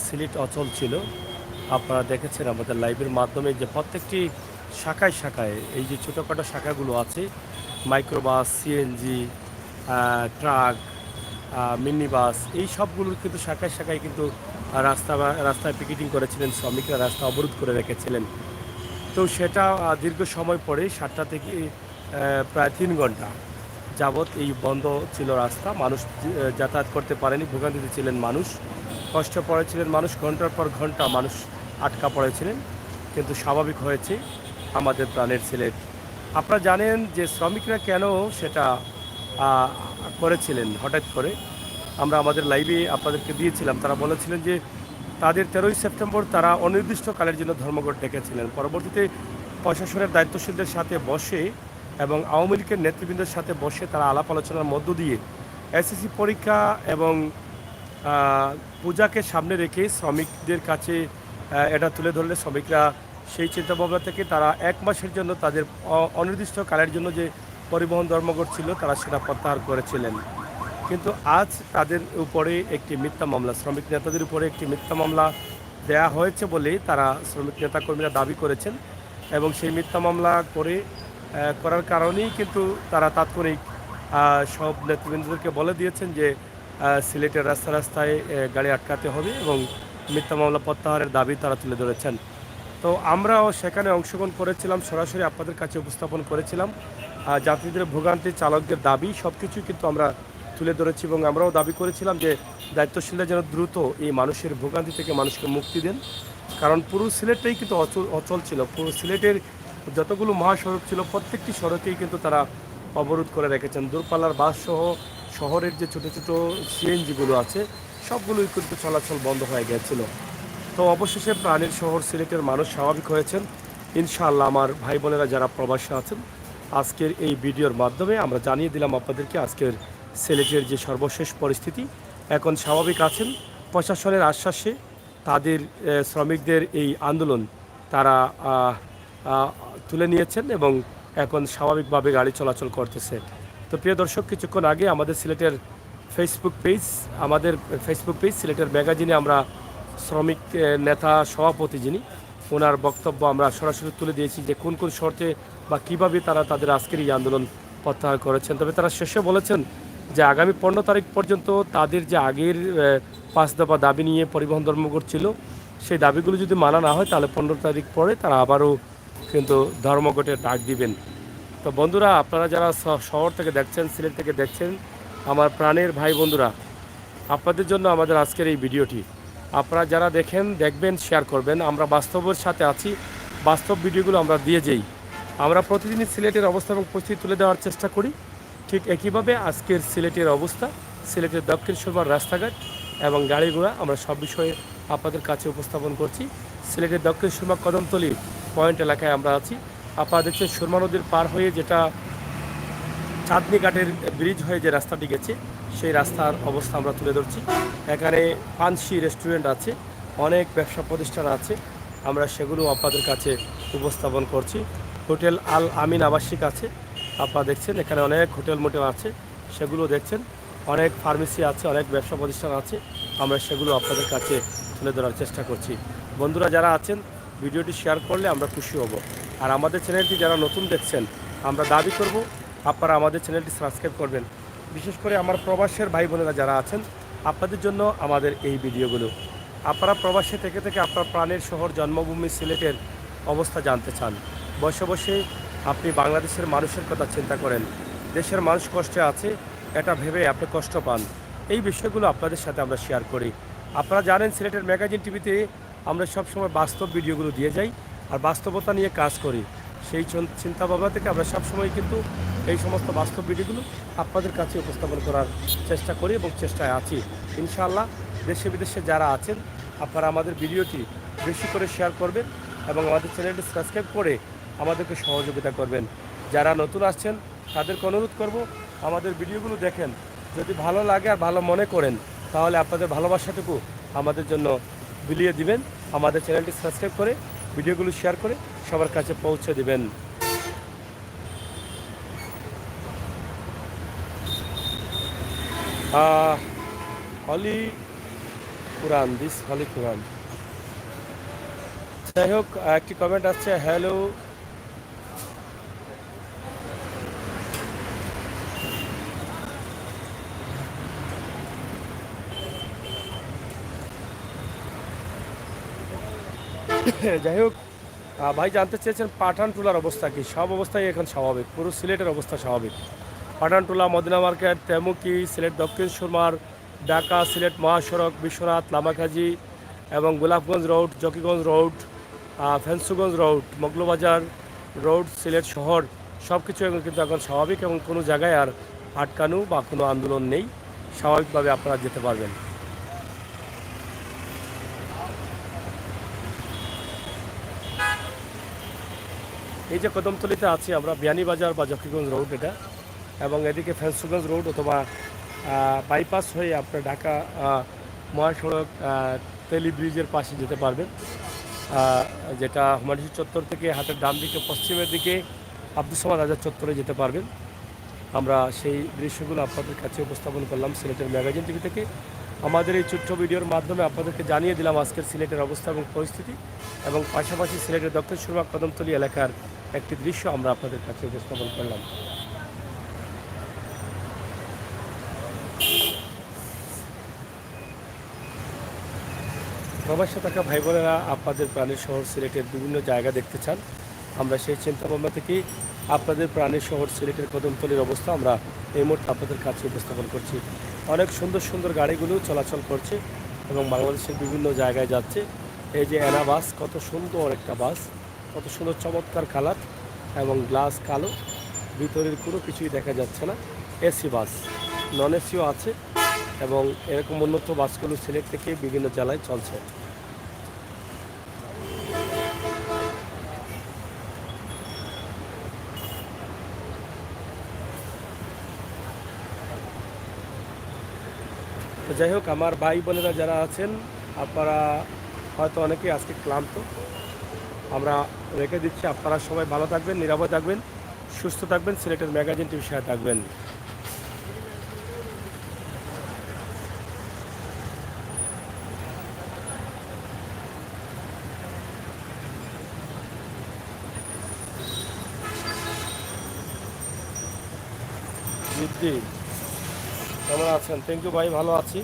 সিলেট অচল ছিল। আপনারা দেখেছেন আমাদের লাইভের মাধ্যমে যে প্রত্যেকটি শাখায় শাখায় এই যে ছোটোখাটো শাখাগুলো আছে, microbus, CNG, truck, mini bus, এই সবগুলোর কিন্তু শাখায় শাখায় কিন্তু রাস্তায় পিকেটিং করেছিলেন, শ্রমিকরা রাস্তা অবরোধ করে রেখেছিলেন। তো সেটা দীর্ঘ সময় পরে ৭টা থেকে প্রায় ৩ ঘন্টা যাবৎ এই বন্ধ ছিল রাস্তা। মানুষ যাতায়াত করতে পারেনি, ভোগান্তিতে ছিলেন মানুষ, কষ্টে পড়েছিলেন মানুষ, ঘন্টার পর ঘন্টা মানুষ আটকা পড়েছিলেন। কিন্তু স্বাভাবিক হয়েছে আমাদের প্রাণের সিলেট। আপনারা জানেন যে শ্রমিকরা কেন সেটা আহ, করেছিলেন হঠাৎ করে। আমরা আমাদের লাইভে আপনাদেরকে দিয়েছিলাম। তারা বলেছিলেন যে তাদের 13ই সেপ্টেম্বর তারা অনির্দিষ্টকালের জন্য ধর্মঘট ডেকেছিলেন। পরবর্তীতে প্রশাসনের দায়িত্বশীলদের সাথে বসে এবং আওয়ামী লীগের নেতৃবৃন্দের সাথে বসে তারা আলাপ আলোচনার মধ্য দিয়ে এসএসসি পরীক্ষা এবং পূজাকে সামনে রেখে শ্রমিকদের কাছে এটা তুলে ধরলে শ্রমিকরা সেই চিন্তাভাবনা থেকে তারা 1 মাসের জন্য তাদের অনির্দিষ্টকালের জন্য যে পরিবহন ধর্মঘট ছিল তারা সেটা প্রত্যাহার করেছিলেন। কিন্তু আজ তাদের উপরে একটি মিথ্যা মামলা, শ্রমিক নেতাদের উপরে একটি মিথ্যা মামলা দেয়া হয়েছে বলে তারা শ্রমিক নেতাকর্মীরা দাবি করেছেন। এবং সেই মিথ্যা মামলা করার কারণেই কিন্তু তারা তাৎক্ষণিক সব নেতৃবৃন্দদেরকে বলে দিয়েছেন যে সিলেটের রাস্তায় গাড়ি আটকাতে হবে এবং মিথ্যা মামলা প্রত্যাহারের দাবি তারা তুলে ধরেছেন। তো আমরাও সেখানে অংশগ্রহণ করেছিলাম, সরাসরি আপনাদের কাছে উপস্থাপন করেছিলাম। যাত্রীদের ভোগান্তি, চালকদের দাবি সব কিছুই কিন্তু আমরা তুলে ধরেছি এবং আমরাও দাবি করেছিলাম যে দায়িত্বশীলরা যেন দ্রুত এই মানুষের ভোগান্তি থেকে মানুষকে মুক্তি দেন। কারণ পুরো সিলেটটাই কিন্তু অচল ছিল। পুরো সিলেটের যতগুলো মহাসড়ক ছিল প্রত্যেকটি সড়কেই কিন্তু তারা অবরোধ করে রেখেছেন। দূরপাল্লার বাসসহ শহরের যে ছোটো ছোটো সিএনজিগুলো আছে সবগুলোই কিন্তু চলাচল বন্ধ হয়ে গিয়েছিল। তো অবশেষে প্রাণের শহর সিলেটের মানুষ স্বাভাবিক হয়েছেন ইনশাআল্লাহ। আমার ভাই বোনেরা যারা প্রবাসী আছেন, আজকের এই ভিডিওর মাধ্যমে আমরা জানিয়ে দিলাম আপনাদেরকে আজকের সিলেটের যে সর্বশেষ পরিস্থিতি। এখন স্বাভাবিক আছেন, প্রশাসনের আশ্বাসে তাদের শ্রমিকদের এই আন্দোলন তারা তুলে নিয়েছেন এবং এখন স্বাভাবিকভাবে গাড়ি চলাচল করতেছে। তো প্রিয় দর্শক, কিছুক্ষণ আগে আমাদের সিলেটের ফেসবুক পেজ সিলেটের ম্যাগাজিনে আমরা শ্রমিক নেতা সভাপতি যিনি, ওনার বক্তব্য আমরা সরাসরি তুলে দিয়েছি যে কোন কোন শর্তে বা কীভাবে তারা তাদের আজকের এই আন্দোলন প্রত্যাহার করেছেন। তবে তারা শেষে বলেছেন যে আগামী 15 তারিখ পর্যন্ত তাদের যে আগের 5 দফা দাবি নিয়ে পরিবহন ধর্মঘট ছিল সেই দাবিগুলো যদি মানা না হয় তাহলে 15 তারিখ পরে তারা আবারও কিন্তু ধর্মঘটের ডাক দিবেন। তো বন্ধুরা, আপনারা যারা শহর থেকে দেখছেন, সিলেট থেকে দেখছেন, আমার প্রাণের ভাই বন্ধুরা, আপনাদের জন্য আমাদের আজকের এই ভিডিওটি। আপনারা যারা দেখবেন, শেয়ার করবেন। আমরা বাস্তবের সাথে আছি, বাস্তব ভিডিওগুলো আমরা দিয়ে যাই। আমরা প্রতিদিনই সিলেটের অবস্থা এবং পরিস্থিতি তুলে দেওয়ার চেষ্টা করি। ঠিক একইভাবে আজকের সিলেটের অবস্থা, সিলেটের দক্ষিণ সুরমার রাস্তাঘাট এবং গাড়ি ঘোড়া আমরা সব বিষয়ে আপনাদের কাছে উপস্থাপন করছি। সিলেটের দক্ষিণ সুরমা কদমতলী পয়েন্ট এলাকায় আমরা আছি। আপনারা দেখছেন সুরমা নদীর পার হয়ে যেটা চাঁদনি ঘাটের ব্রিজ হয়ে যে রাস্তাটি গেছে সেই রাস্তার অবস্থা আমরা তুলে ধরছি। এখানে পানসি রেস্টুরেন্ট আছে, অনেক ব্যবসা প্রতিষ্ঠান আছে, আমরা সেগুলো আপনাদের কাছে উপস্থাপন করছি। হোটেল আল আমিন আবাসিক আছে, আপনারা দেখছেন এখানে অনেক হোটেল মোটেল আছে, সেগুলো দেখছেন। অনেক ফার্মেসি আছে, অনেক ব্যবসা প্রতিষ্ঠান আছে, আমরা সেগুলো আপনাদের কাছে তুলে ধরার চেষ্টা করছি। বন্ধুরা যারা আছেন, ভিডিওটি শেয়ার করলে আমরা খুশি হব। আর আমাদের চ্যানেলটি যারা নতুন দেখছেন, আমরা দাবি করব আপনারা আমাদের চ্যানেলটি সাবস্ক্রাইব করবেন। বিশেষ করে আমার প্রবাসের ভাই বোনেরা যারা আছেন, আপনাদের জন্য আমাদের এই ভিডিওগুলো। আপনারা প্রবাসে থেকে থেকে আপনার প্রাণের শহর জন্মভূমি সিলেটের অবস্থা জানতে চান। বসে বসে আপনি বাংলাদেশের মানুষের কথা চিন্তা করেন, দেশের মানুষ কষ্টে আছে এটা ভেবে আপনি কষ্ট পান। এই বিষয়গুলো আপনাদের সাথে আমরা শেয়ার করি। আপনারা জানেন সিলেটের ম্যাগাজিন টিভিতে আমরা সবসময় বাস্তব ভিডিওগুলো দিয়ে যাই আর বাস্তবতা নিয়ে কাজ করি। সেই চিন্তা ভাবনা থেকে আমরা সবসময় কিন্তু এই সমস্ত বাস্তব ভিডিওগুলো আপনাদের কাছে উপস্থাপন করার চেষ্টা করি এবং চেষ্টায় আছি। ইনশাআল্লাহ দেশে বিদেশে যারা আছেন, আপনারা আমাদের ভিডিওটি বেশি করে শেয়ার করবেন এবং আমাদের চ্যানেলটি সাবস্ক্রাইব করে আমাদেরকে সহযোগিতা করবেন। যারা নতুন আসছেন তাদেরকে অনুরোধ করব আমাদের ভিডিওগুলো দেখেন, যদি ভালো লাগে আর ভালো মনে করেন তাহলে আপনাদের ভালোবাসাটুকু আমাদের জন্য বিলিয়ে দিবেন। আমাদের চ্যানেলটি সাবস্ক্রাইব করে ভিডিওগুলো শেয়ার করে সবার কাছে পৌঁছে দিবেন। অলি কোরআন, দিস হলি কোরআন। যাই হোক, একটি কমেন্ট আসছে, হ্যালো। যাই হোক, ভাই জানতে চেয়েছেন পাঠানটুলার অবস্থা কি? সব অবস্থাই এখন স্বাভাবিক, পুরো সিলেটের অবস্থা স্বাভাবিক। পাঠানটুলা, মদিনা মার্কেট, তেমুকি, সিলেট দক্ষিণ সুরমার, ঢাকা সিলেট মহাসড়ক, বিশ্বনাথ, লামাখাজি এবং Golapganj road, Zakiganj road, Fenchuganj road, Mogolbazar road, Sylhet শহর সব কিছু এখন কিন্তু এখন স্বাভাবিক এবং কোনো জায়গায় আর আটকানো বা কোনো আন্দোলন নেই। স্বাভাবিকভাবে আপনারা যেতে পারবেন। এই যে কদমতলিতে আছি আমরা, বিয়ানীবাজার বা জকিগঞ্জ রোড এটা, এবং এদিকে ফেন্সুগঞ্জ রোড অথবা বাইপাস হয়ে আপনার ঢাকা মহাসড়ক তেলি ব্রিজের পাশে যেতে পারবেন, যেটা হুমায়ুন চত্বর থেকে হাতের ডান দিকে পশ্চিমের দিকে আব্দুল সামাদ আজাদ চত্বরে যেতে পারবেন। আমরা সেই দৃশ্যগুলো আপনাদের কাছে উপস্থাপন করলাম সিলেটের ম্যাগাজিন টিভি থেকে। আমাদের এই ছোট্ট ভিডিওর মাধ্যমে আপনাদেরকে জানিয়ে দিলাম আজকের সিলেটের অবস্থা এবং পরিস্থিতি, এবং পাশাপাশি সিলেটের দক্ষিণ সুরমা কদমতলী এলাকার একটি দৃশ্য আমরা আপনাদের কাছে উপস্থাপন করলাম। প্রবাসে থাকা ভাই বোনেরা আপনাদের প্রাণের শহর সিলেটের বিভিন্ন জায়গা দেখতে চান, আমরা সেই চিন্তাভাবনা থেকেই আপনাদের প্রাণের শহর সিলেটের কদমতলীর অবস্থা আমরা এই মুহূর্তে আপনাদের কাছে উপস্থাপন করছি। অনেক সুন্দর সুন্দর গাড়িগুলো চলাচল করছে এবং বাংলাদেশের বিভিন্ন জায়গায় যাচ্ছে। এই যে অ্যানা বাস, কত সুন্দর একটা বাস, কত সুন্দর চমৎকার কালার এবং গ্লাস কালো, ভিতরের কোনো কিছুই দেখা যাচ্ছে না। এসি বাস, নন এসিও আছে এবং এরকম উন্নত বাসগুলো সিলেট থেকে বিভিন্ন জেলায় চলছে। তো যাই হোক, আমার ভাই বোনেরা যারা আছেন আপনারা হয়তো অনেকেই আজকে ক্লান্ত, আমরা রেখে দিচ্ছি। আপনারা সবাই ভালো থাকবেন, নিরাপদ থাকবেন, সুস্থ থাকবেন, সিলেটের ম্যাগাজিন টিভির সাথে থাকবেন। জিদ্দি কেমন আছেন? থ্যাংক ইউ ভাই, ভালো আছি।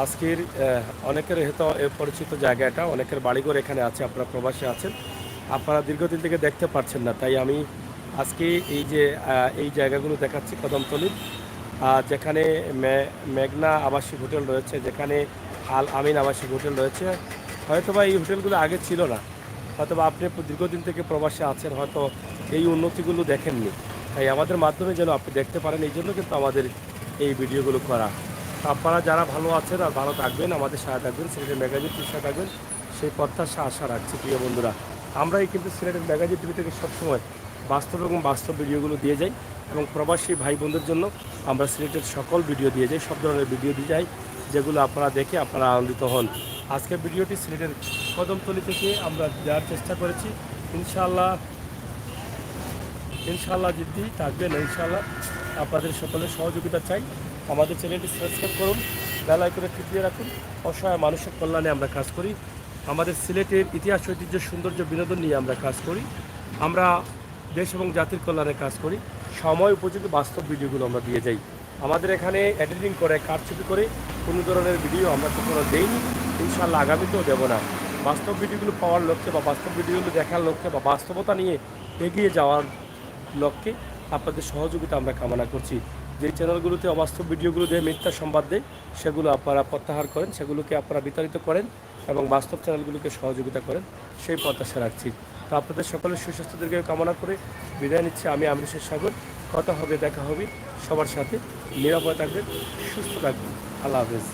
আজকের অনেকের হয়তো পরিচিত জায়গাটা, অনেকের বাড়িঘর এখানে আছে, আপনারা প্রবাসী আছেন, আপনারা দীর্ঘদিন থেকে দেখতে পাচ্ছেন না, তাই আমি আজকে এই যে এই জায়গাগুলো দেখাচ্ছি কদমতলীর, যেখানে মেঘনা আবাসিক হোটেল রয়েছে, যেখানে আল আমিন আবাসিক হোটেল রয়েছে। হয়তোবা এই হোটেলগুলো আগে ছিল না, হয়তোবা আপনি দীর্ঘদিন থেকে প্রবাসে আছেন, হয়তো এই উন্নতিগুলো দেখেননি, তাই আমাদের মাধ্যমে যেন আপনি দেখতে পারেন, এই জন্য কিন্তু আমাদের এই ভিডিওগুলো করা। আপনারা যারা ভালো আছেন আর ভালো থাকবেন, আমাদের সাথে থাকবেন, সিলেটের ম্যাগাজিন টিভির সাথে থাকবেন, সেই প্রত্যাশা আশা রাখছি। প্রিয় বন্ধুরা, আমরাই কিন্তু সিলেটের ম্যাগাজিন টিভি থেকে সবসময় বাস্তব এবং বাস্তব ভিডিওগুলো দিয়ে যাই, এবং প্রবাসী ভাই বোনদের জন্য আমরা সিলেটের সকল ভিডিও দিয়ে যাই, সব ধরনের ভিডিও দিয়ে যাই, যেগুলো আপনারা দেখে আপনারা আনন্দিত হন। আজকের ভিডিওটি সিলেটের কদমতলী থেকে আমরা দেওয়ার চেষ্টা করেছি। ইনশাআল্লাহ ইনশাআল্লাহ জিদ্দি থাকবেন, ইনশাআল্লাহ আপনাদের সকলের সহযোগিতা চাই। আমাদের চ্যানেলটি সাবস্ক্রাইব করুন, বেল আইকনে ক্লিক দিয়ে রাখুন। অসহায় মানুষের কল্যাণে আমরা কাজ করি, আমাদের সিলেটের ইতিহাস, ঐতিহ্য, সৌন্দর্য, বিনোদন নিয়ে আমরা কাজ করি, আমরা দেশ এবং জাতির কল্যাণে কাজ করি। সময় উপযোগী বাস্তব ভিডিওগুলো আমরা দিয়ে যাই। আমাদের এখানে এডিটিং করে, কারচুপি করে কোনো ধরনের ভিডিও আমরা কখনো দেইনি, ইনশাআল্লাহ আগামীতেও দেবো না। বাস্তব ভিডিওগুলো পাওয়ার লক্ষ্যে বা বাস্তব ভিডিওগুলো দেখার লক্ষ্যে বা বাস্তবতা নিয়ে এগিয়ে যাওয়ার লক্ষ্যে আপনাদের সহযোগিতা আমরা কামনা করছি। যে চ্যানেলগুলোতে অবাস্তব ভিডিওগুলো দিয়ে মিথ্যা সংবাদ দেয়, সেগুলো আপনারা প্রত্যাহার করেন, সেগুলোকে আপনারা বিতাড়িত করেন এবং বাস্তব চ্যানেলগুলোকে সহযোগিতা করেন, সেই প্রত্যাশা রাখছি। তো আপনাদের সকলের সুস্বাস্থ্য দীর্ঘায়ু কামনা করে বিদায় নিচ্ছি। আমি আমির হোসেন সাগর। কথা হবে, দেখা হবে সবার সাথে। নিরাপদ থাকবেন, সুস্থ থাকবেন। আল্লাহ হাফেজ।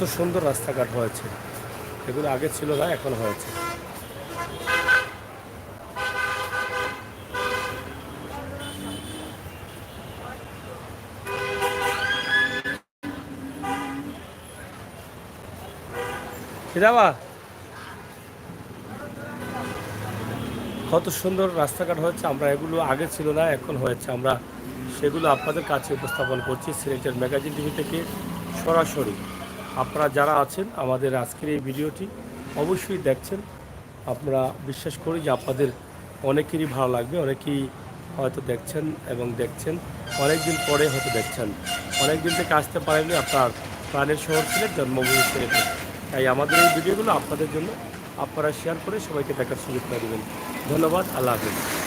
কত সুন্দর রাস্তাঘাট হয়েছে, এগুলো আগে ছিল না, এখন হয়েছে। যাবা, কত সুন্দর রাস্তাঘাট হয়েছে, আমরা এগুলো আগে ছিল না, এখন হয়েছে। আমরা সেগুলো আপনাদের কাছে উপস্থাপন করছি সিলেটের ম্যাগাজিন টিভি থেকে সরাসরি। আপনারা যারা আছেন আমাদের আজকের এই ভিডিওটি অবশ্যই দেখছেন, আমরা বিশ্বাস করি যে আপনাদের অনেকেরই ভালো লাগবে। অনেকেই হয়তো দেখছেন এবং দেখছেন, অনেক দিন পরে হয়তো দেখছেন, অনেক দিন থেকে আসতে পারেননি। আপনার প্রাণের শহর সিলেট, জন্মভূমি সিলেটে, তাই আমাদের এই ভিডিওগুলো আপনাদের জন্য। আপনারা শেয়ার করে সবাইকে দেখার সুযোগ করে দেবেন। ধন্যবাদ, আল্লাহ হাফেজ।